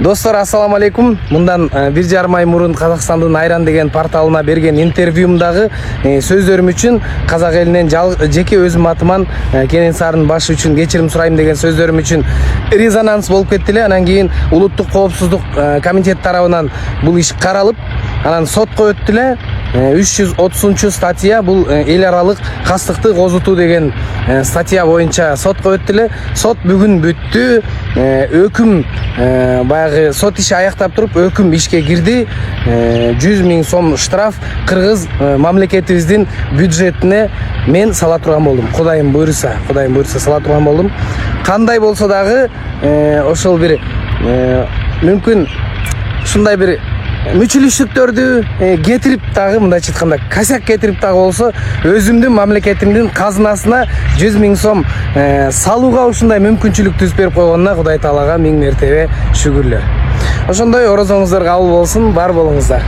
Достор, ассаламу алейкум. Мындан 1,5 ай мурун Казакстандын Айран деген порталына берген интервьюмдагы сөздөрүм үчүн казак элинен жеке өзүм атыман Кенен Саардын башы үчүн кечирим сурайм деген сөздөрүм үчүн резонанс болуп кетти эле. Анан кийин улуттук коопсуздук комитет тарабынан бул иш каралып, анан сотко өттү эле. 330 статья бул эл аралык кастыкты козутуу деген статья боюнча сотко өттү эле. Сот бүгүн бүттү. Өкүм баягы сот иши аяктап туруп өкүм ишке кирди. 100 000 сом штраф кыргыз мамлекетибиздин бюджетине мен сала турган болдум. Кудайым буйруса сала турган болдум. Кандай болсо дагы ошол бир мүмкүн ушундай бир мүчүлүштүктөрдү кетирип дагы, мындайча айтканда косяк кетирип дагы болсо, өзүмдүн мамлекетимдин казынасына 100 000 сом салууга ушундай мүмкүнчүлүк түзүп берип койгонуна Кудай Таалага 1000 мертебе шүгүрлөр. Ошондой орозоңуздар кабыл болсун, бар болуңуздар.